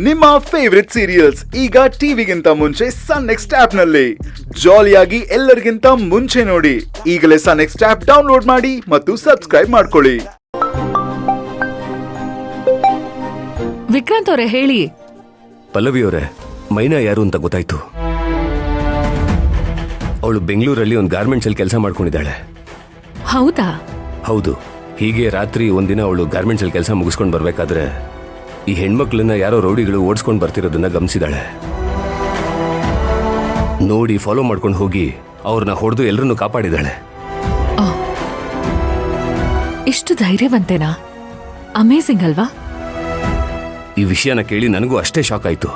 ನಿಮ್ಮ favourite serials ಈಗ ಟಿವಿಗಿಂತ ಮುಂಚೆ ಸನ್ ನೆಕ್ಸ್ಟ್ ಆಪ್ ನಲ್ಲಿ ಜಾಲಿಯಾಗಿ ಎಲ್ಲರಿಗಿಂತ ಮುಂಚೆ ನೋಡಿ. ಈಗಲೇ ಸನ್ ನೆಕ್ಸ್ಟ್ ಆಪ್ ಡೌನ್ಲೋಡ್ ಮಾಡಿ ಮತ್ತು ಸಬ್ಸ್ಕ್ರೈಬ್ ಮಾಡ್ಕೊಳ್ಳಿ. ವಿಕ್ರಾಂತ್ ಅವರೇ ಹೇಳಿ. ಪಲ್ಲವಿ ಅವರೇ, ಮೈನಾ ಯಾರು ಅಂತ ಗೊತ್ತಾಯ್ತು. ಅವಳು ಬೆಂಗಳೂರಲ್ಲಿ ಒಂದು ಗಾರ್ಮೆಂಟ್ಸ್ ಅಲ್ಲಿ ಕೆಲಸ ಮಾಡ್ಕೊಂಡಿದ್ದಾಳೆ. ಹೌದಾ? ಹೌದು. ಹೀಗೆ ರಾತ್ರಿ ಒಂದಿನ ಅವಳು ಗಾರ್ಮೆಂಟ್ಸ್ ಅಲ್ಲಿ ಕೆಲಸ ಮುಗಿಸ್ಕೊಂಡು ಬರ್ಬೇಕಾದ್ರೆ ಈ ಹೆಣ್ಮಕ್ಳನ್ನ ಯಾರೋ ರೌಡಿಗಳು ಓಡಿಸ್ಕೊಂಡು ಬರ್ತಿರೋದನ್ನ ಗಮನಿಸಿದಾಳೆ. ನೋಡಿ ಫಾಲೋ ಮಾಡ್ಕೊಂಡು ಹೋಗಿ ಅವ್ರನ್ನ ಹೊಡೆದು ಎಲ್ಲರನ್ನೂ ಕಾಪಾಡಿದಾಳೆ. ಇಷ್ಟು ಧೈರ್ಯವಂತೇನಾ? ಅಮೇಜಿಂಗ್ ಅಲ್ವಾ? ಈ ವಿಷಯನ ಕೇಳಿ ನನಗೂ ಅಷ್ಟೇ ಶಾಕ್ ಆಯ್ತು.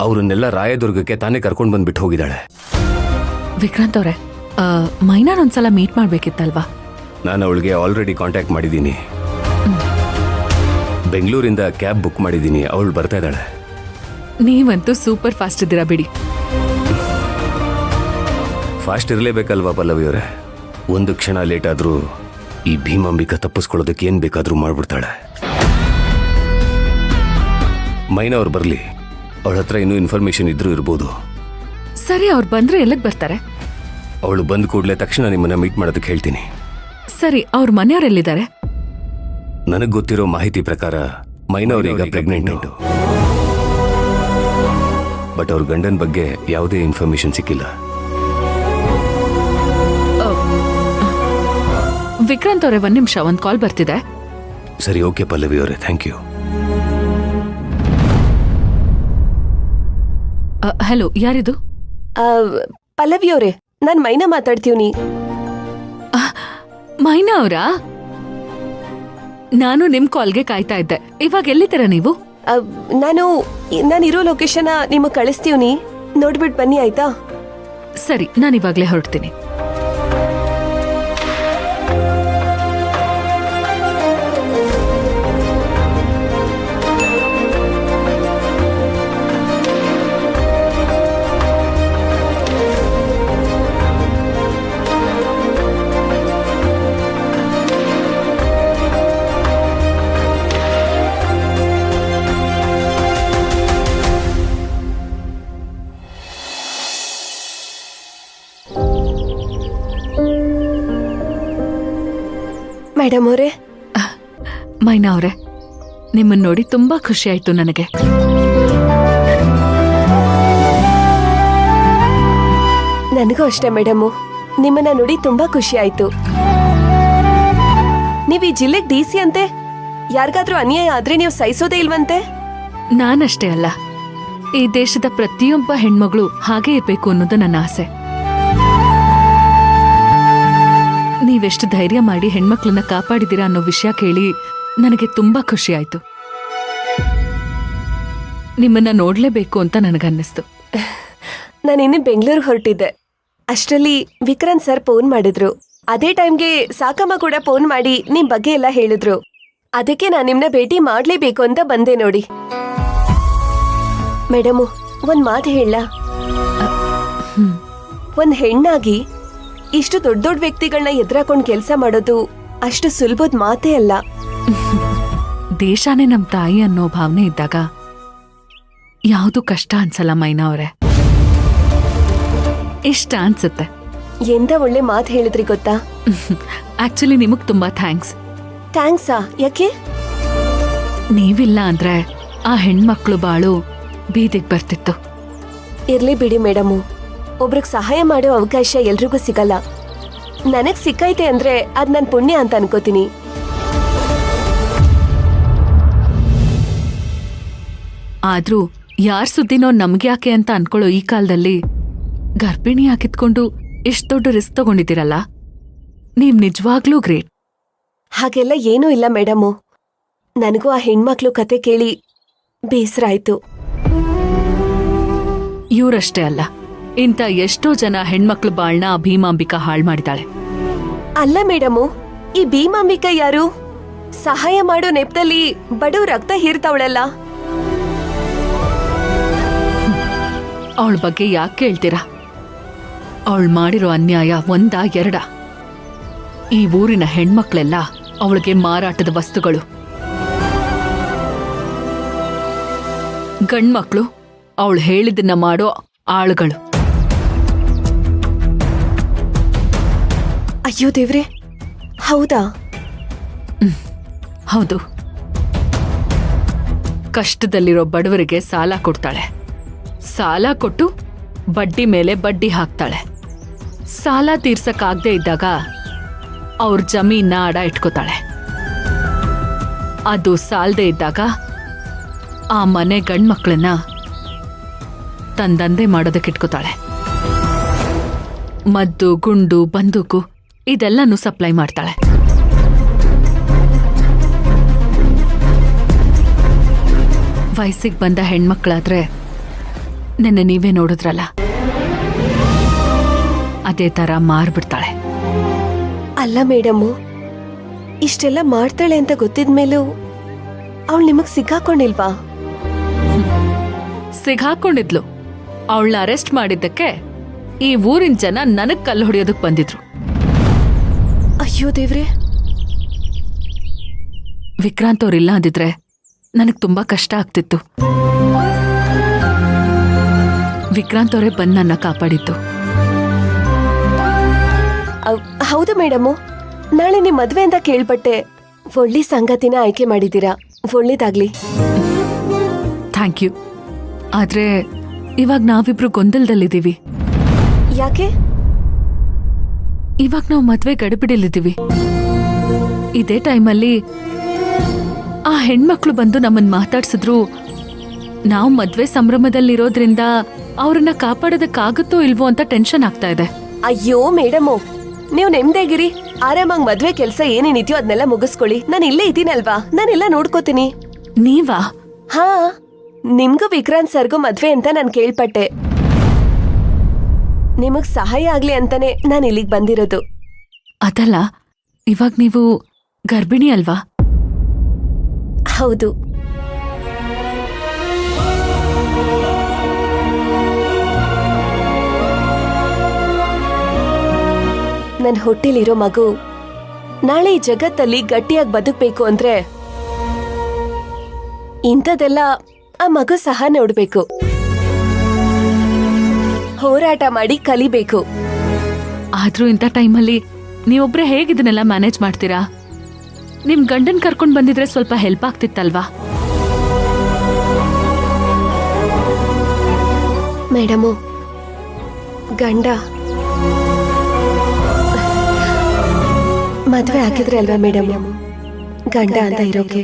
ಅವರನ್ನೆಲ್ಲ ರಾಯದುರ್ಗಕ್ಕೆ ತಾನೇ ಕರ್ಕೊಂಡು ಬಂದ್ಬಿಟ್ಟು ಹೋಗಿದ್ದಾಳೆ. ವಿಕ್ರಾಂತ್ ಅವರೇ, ಮೈನಾನೊಂದ್ಸಲ ಮೀಟ್ ಮಾಡ್ಬೇಕಿತ್ತಲ್ವಾ? ನಾನು ಅವಳಿಗೆ ಆಲ್ರೆಡಿ ಕಾಂಟ್ಯಾಕ್ಟ್ ಮಾಡಿದ್ದೀನಿ. ಬೆಂಗಳೂರಿಂದ ಕ್ಯಾಬ್ ಬುಕ್ ಮಾಡಿದ್ದೀನಿ. ಅವಳು ಬರ್ತಾ ಇದ್ದಾಳೆ. ನೀವಂತೂ ಸೂಪರ್ ಫಾಸ್ಟ್ ಇದ್ದೀರಾ ಬಿಡಿ. ಫಾಸ್ಟ್ ಇರಲೇಬೇಕಲ್ವಾ ಪಲ್ಲವಿ ಅವರೇ? ಒಂದು ಕ್ಷಣ ಲೇಟ್ ಆದರೂ ಈ ಭೀಮಾಂಬಿಕಾ ತಪ್ಪಿಸ್ಕೊಳ್ಳೋದಕ್ಕೆ ಏನು ಬೇಕಾದರೂ ಮಾಡ್ಬಿಡ್ತಾಳೆ. ಮೈನಾ ಅವ್ರು ಬರಲಿ, ಅವಳ ಹತ್ರ ಇನ್ನೂ ಇನ್ಫಾರ್ಮೇಶನ್ ಇದ್ರೂ ಇರ್ಬೋದು. ಸರಿ, ಅವ್ರು ಬಂದ್ರೆ ಎಲ್ಲಿಗೆ ಬರ್ತಾರೆ? ಅವಳು ಬಂದ ಕೂಡಲೇ ತಕ್ಷಣ ನಿಮ್ಮನ್ನ ಮೀಟ್ ಮಾಡೋದಕ್ಕೆ ಹೇಳ್ತೀನಿ. ಸರಿ, ಅವ್ರ ಮನೆಯವರೆಲ್ಲಿದ್ದಾರೆ? ನನಗೆ ಗೊತ್ತಿರೋ ಮಾಹಿತಿ ಪ್ರಕಾರ ಮೈನಾ ಅವ್ರೀಗ ಪ್ರೆಗ್ನೆಂಟು. ಬಟ್ ಅವ್ರ ಗಂಡನ ಬಗ್ಗೆ ಯಾವುದೇ ಇನ್ಫಾರ್ಮೇಶನ್ ಸಿಕ್ಕಿಲ್ಲ. ವಿಕ್ರಾಂತ್ ಅವರೇ, ಒಂದ್ ನಿಮಿಷ, ಒಂದು ಕಾಲ್ ಬರ್ತಿದೆ. ಸರಿ, ಓಕೆ ಪಲ್ಲವಿ ಅವರೇ, ಥ್ಯಾಂಕ್ ಯು. ಹಲೋ, ಯಾರಿದು? ಪಲ್ಲವಿ ಅವರೇ, ನಾನ್ ಮೈನಾ ಮಾತಾಡ್ತೀವ್ನಿ. ಮೈನಾ ಅವರಾ? ನಾನು ನಿಮ್ ಕಾಲ್ಗೆ ಕಾಯ್ತಾ ಇದ್ದೆ. ಇವಾಗ ಎಲ್ಲಿದ್ದೀರಾ ನೀವು? ನಾನಿರೋ ಲೊಕೇಶನ್ ನಿಮಗೆ ಕಳಿಸ್ತೀವ್ನಿ, ನೋಡ್ಬಿಟ್ಟು ಬನ್ನಿ ಆಯ್ತಾ? ಸರಿ, ನಾನು ಇವಾಗ್ಲೇ ಹೊರಡ್ತೀನಿ. ಮೇಡಮ್ ಅವರೇ. ಮೈನಾ ಅವರೇ, ನಿಮ್ಮನ್ನ ನೋಡಿ ತುಂಬಾ ಖುಷಿ ಆಯ್ತು ನನಗೆ. ನನಗೂ ಅಷ್ಟೇ ಮೇಡಮು, ನಿಮ್ಮನ್ನ ನೋಡಿ ತುಂಬಾ ಖುಷಿ ಆಯ್ತು. ನೀವ್ ಈ ಜಿಲ್ಲೆಗೆ DC ಅಂತೆ. ಯಾರಿಗಾದ್ರೂ ಅನ್ಯಾಯ ಆದ್ರೆ ನೀವು ಸಹಿಸೋದೇ ಇಲ್ವಂತೆ. ನಾನಷ್ಟೇ ಅಲ್ಲ, ಈ ದೇಶದ ಪ್ರತಿಯೊಬ್ಬ ಹೆಣ್ಮಗಳು ಹಾಗೆ ಇರ್ಬೇಕು ಅನ್ನೋದು ನನ್ನ ಆಸೆ. ನೀವೆಷ್ಟು ಧೈರ್ಯ ಮಾಡಿ ಹೆಣ್ಮಕ್ಳನ್ನ ಕಾಪಾಡಿದ್ದೀರಾ ಅನ್ನೋ ವಿಷಯ ಕೇಳಿ ನನಗೆ ತುಂಬಾ ಖುಷಿ ಆಯ್ತು. ನಿಮ್ಮನ್ನ ನೋಡ್ಲೇಬೇಕು ಅಂತ ನನಗನ್ನಿಸ್ತು. ನಾನಿನ್ನು ಬೆಂಗಳೂರು ಹೊರಟಿದ್ದೆ. ಅಷ್ಟರಲ್ಲಿ ವಿಕ್ರಾಂತ್ ಸರ್ ಫೋನ್ ಮಾಡಿದ್ರು. ಅದೇ ಟೈಮ್ಗೆ ಸಾಕಮ್ಮ ಕೂಡ ಫೋನ್ ಮಾಡಿ ನಿಮ್ ಬಗ್ಗೆ ಎಲ್ಲ ಹೇಳಿದ್ರು. ಅದಕ್ಕೆ ನಾನು ನಿಮ್ನ ಭೇಟಿ ಮಾಡ್ಲೇಬೇಕು ಅಂತ ಬಂದೆ ನೋಡಿ. ಮೇಡಮು, ಒಂದ್ ಮಾತು ಹೇಳ. ಒಂದ್ ಹೆಣ್ಣಾಗಿ ಇಷ್ಟು ದೊಡ್ಡ ದೊಡ್ಡ ವ್ಯಕ್ತಿಗಳನ್ನ ಎದುರಾಕೊಂಡು ಕೆಲಸ ಮಾಡೋದು ಅಷ್ಟು ಸುಲಭದ ಮಾತೇ ಅಲ್ಲ. ದೇಶಾನೇ ನಮ್ ತಾಯಿ ಅನ್ನೋ ಭಾವನೆ ಇದ್ದಾಗ ಯಾವುದು ಕಷ್ಟ ಅನ್ಸಲ್ಲ ಮೈನಾ ಅವರೇ. ಇಷ್ಟ ಅನ್ಸುತ್ತೆ. ಎಂತ ಒಳ್ಳೆ ಮಾತು ಹೇಳಿದ್ರಿ ಗೊತ್ತಾ? ಆಕ್ಚುಲಿ ನಿಮಗ್ ತುಂಬಾ ಥ್ಯಾಂಕ್ಸ್. ಥ್ಯಾಂಕ್ಸಾ? ಯಾಕೆ? ನೀವಿಲ್ಲ ಅಂದ್ರೆ ಆ ಹೆಣ್ಮಕ್ಳು ಬಾಳು ಬೀದಿಗೆ ಬರ್ತಿತ್ತು. ಇರ್ಲಿ ಬಿಡಿ ಮೇಡಮು, ಒಬ್ರಿಗೆ ಸಹಾಯ ಮಾಡೋ ಅವಕಾಶ ಎಲ್ರಿಗೂ ಸಿಗಲ್ಲ. ನನಗ್ ಸಿಕ್ಕೈತೆ ಅಂದ್ರೆ ಅದ್ ನನ್ ಪುಣ್ಯ ಅಂತ ಅನ್ಕೋತೀನಿ. ಆದ್ರೂ ಯಾರ್ ಸುದ್ದಿನೋ ನಮ್ಗ್ಯಾಕೆ ಅಂತ ಅನ್ಕೊಳ್ಳೋ ಈ ಕಾಲದಲ್ಲಿ ಗರ್ಭಿಣಿ ಹಾಕಿತ್ಕೊಂಡು ಇಷ್ಟ್ ದೊಡ್ಡ ರಿಸ್ಕ್ ತಗೊಂಡಿದ್ದೀರಲ್ಲ, ನೀವ್ ನಿಜವಾಗ್ಲೂ ಗ್ರೇಟ್. ಹಾಗೆಲ್ಲ ಏನೂ ಇಲ್ಲ ಮೇಡಮು. ನನಗೂ ಆ ಹೆಣ್ಮಕ್ಳು ಕತೆ ಕೇಳಿ ಬೇಸರ ಆಯ್ತು. ಇವ್ರಷ್ಟೇ ಅಲ್ಲ, ಇಂಥ ಎಷ್ಟೋ ಜನ ಹೆಣ್ಮಕ್ಳು ಬಾಳ್ನ ಭೀಮಾಂಬಿಕಾ ಹಾಳ್ ಮಾಡಿದಾಳೆ. ಅಲ್ಲ ಮೇಡಮು, ಈ ಭೀಮಾಂಬಿಕಾ ಯಾರು? ಸಹಾಯ ಮಾಡೋ ನೆಪದಲ್ಲಿ ಬಡವ ರಕ್ತ ಹೀರ್ತಾವಳಲ್ಲ. ಅವಳ ಬಗ್ಗೆ ಯಾಕೆ ಕೇಳ್ತೀರಾ? ಅವಳು ಮಾಡಿರೋ ಅನ್ಯಾಯ ಒಂದಾ ಎರಡ? ಈ ಊರಿನ ಹೆಣ್ಮಕ್ಳೆಲ್ಲ ಅವಳಿಗೆ ಮಾರಾಟದ ವಸ್ತುಗಳು. ಗಂಡ್ಮಕ್ಳು ಅವಳು ಹೇಳಿದ್ದನ್ನ ಮಾಡೋ ಆಳುಗಳು. ಅಯ್ಯೋ ದೇವ್ರೆ, ಹೌದಾ? ಹೌದು. ಕಷ್ಟದಲ್ಲಿರೋ ಬಡವರಿಗೆ ಸಾಲ ಕೊಡ್ತಾಳೆ. ಸಾಲ ಕೊಟ್ಟು ಬಡ್ಡಿ ಮೇಲೆ ಬಡ್ಡಿ ಹಾಕ್ತಾಳೆ. ಸಾಲ ತೀರ್ಸಕ್ಕಾಗದೇ ಇದ್ದಾಗ ಅವ್ರ ಜಮೀನ ಅಡ ಇಟ್ಕೋತಾಳೆ. ಅದು ಸಾಲದೇ ಇದ್ದಾಗ ಆ ಮನೆ ಗಂಡ್ಮಕ್ಳನ್ನ ತಂದಂದೆ ಮಾಡೋದಕ್ಕೆ ಇಟ್ಕೋತಾಳೆ. ಮದ್ದು, ಗುಂಡು, ಬಂದೂಕು ಇದೆಲ್ಲನೂ ಸಪ್ಲೈ ಮಾಡ್ತಾಳೆ. ವಯಸ್ಸಿಗೆ ಬಂದ ಹೆಣ್ಮಕ್ಳಾದ್ರೆ ನೆನ್ನೆ ನೀವೇ ನೋಡಿದ್ರಲ್ಲ, ಅದೇ ತರ ಮಾರ್ಬಿಡ್ತಾಳೆ. ಅಲ್ಲ ಮೇಡಮ್ಮು, ಇಷ್ಟೆಲ್ಲ ಮಾಡ್ತಾಳೆ ಅಂತ ಗೊತ್ತಿದ್ಮೇಲೂ ಅವಳು ನಿಮಗ್ ಸಿಕ್ಕಾಕೊಂಡಿಲ್ವಾ? ಸಿಗಾಕೊಂಡಿದ್ಲು. ಅವಳನ್ನ ಅರೆಸ್ಟ್ ಮಾಡಿದ್ದಕ್ಕೆ ಈ ಊರಿನ ಜನ ನನಗ್ ಕಲ್ಲು ಹೊಡೆಯೋದಕ್ ಬಂದಿದ್ರು. ಅಯ್ಯೋ ದೇವ್ರೆ, ವಿಕ್ರಾಂತ್ ಅವ್ರಿಲ್ಲ ಅಂದಿದ್ರೆ ನನಗ್ ತುಂಬಾ ಕಷ್ಟ ಆಗ್ತಿತ್ತು. ವಿಕ್ರಾಂತ್ ಅವರೇ ಬಂದ್ ನನ್ನ ಕಾಪಾಡಿತ್ತು. ಹೌದು ಮೇಡಮ್ಮು, ನಾಳೆ ನಿಮ್ ಮದ್ವೆ ಅಂತ ಕೇಳ್ಪಟ್ಟೆ. ಒಳ್ಳೆ ಸಂಗತಿನ ಆಯ್ಕೆ ಮಾಡಿದ್ದೀರಾ, ಒಳ್ಳೇದಾಗ್ಲಿ. Thank you. ಆದ್ರೆ ಇವಾಗ ನಾವಿಬ್ರು ಗೊಂದಲದಲ್ಲಿದ್ದೀವಿ. ಯಾಕೆ? ಇವಾಗ ನಾವು ಮದ್ವೆ ಗಡಿಬಿಡಿಲಿದ್ದೀವಿ. ಇದೇ ಟೈಮಲ್ಲಿ ಆ ಹೆಣ್ಮಕ್ಳು ಬಂದು ನಮ್ಮನ್ ಮಾತಾಡ್ಸಿದ್ರು. ನಾವು ಮದ್ವೆ ಸಂಭ್ರಮದಲ್ಲಿರೋದ್ರಿಂದ ಅವ್ರನ್ನ ಕಾಪಾಡೋದಕ್ಕಾಗುತ್ತೋ ಇಲ್ವೋ ಅಂತ ಟೆನ್ಷನ್ ಆಗ್ತಾ ಇದೆ. ಅಯ್ಯೋ ಮೇಡಮ್ಮು, ನೀವು ನೆಮ್ಮದಿಯಾಗಿರಿ. ಆರಾಮಾಗಿ ಮದ್ವೆ ಕೆಲ್ಸ ಏನೇನಿದ್ಯೋ ಅದನ್ನೆಲ್ಲ ಮುಗಿಸ್ಕೊಳ್ಳಿ. ನಾನು ಇಲ್ಲೇ ಇದ್ದೀನಲ್ವಾ, ನಾನೆಲ್ಲ ನೋಡ್ಕೋತೀನಿ. ನೀವಾ? ಹಾ, ನಿಮ್ಗೂ ವಿಕ್ರಾಂತ್ ಸರ್ಗೂ ಮದ್ವೆ ಅಂತ ನಾನು ಕೇಳ್ಪಟ್ಟೆ. ನಿಮಗ್ ಸಹಾಯ ಆಗ್ಲಿ ಅಂತಾನೆ ನಾನು ಇಲ್ಲಿಗೆ ಬಂದಿರೋದು. ಅದಲ್ಲ, ಇವಾಗ ನೀವು ಗರ್ಭಿಣಿ ಅಲ್ವಾ? ಹೌದು. ನನ್ನ ಹೊಟ್ಟೆಲಿರೋ ಮಗು ನಾಳೆ ಈ ಜಗತ್ತಲ್ಲಿ ಗಟ್ಟಿಯಾಗಿ ಬದುಕ್ಬೇಕು ಅಂದ್ರೆ ಇಂಥದೆಲ್ಲ ಆ ಮಗು ಸಹ ನೋಡ್ಬೇಕು, ಹೋರಾಟ ಮಾಡಿ ಕಲಿಬೇಕು. ಆದ್ರೂ ಇಂಥ ಟೈಮಲ್ಲಿ ನೀವೊಬ್ರೆ ಹೇಗಿದನ್ನೆಲ್ಲ ಮ್ಯಾನೇಜ್ ಮಾಡ್ತೀರಾ? ನಿಮ್ ಗಂಡನ್ ಕರ್ಕೊಂಡ್ ಬಂದಿದ್ರೆ ಸ್ವಲ್ಪ ಹೆಲ್ಪ್ ಆಗ್ತಿತ್ತಲ್ವಾ? ಮೇಡಮು, ಗಂಡ ಮದ್ವೆ ಹಾಕಿದ್ರೆ ಅಲ್ವಾ ಮೇಡಮ್ ಗಂಡ ಅಂತ ಇರೋಕೆ?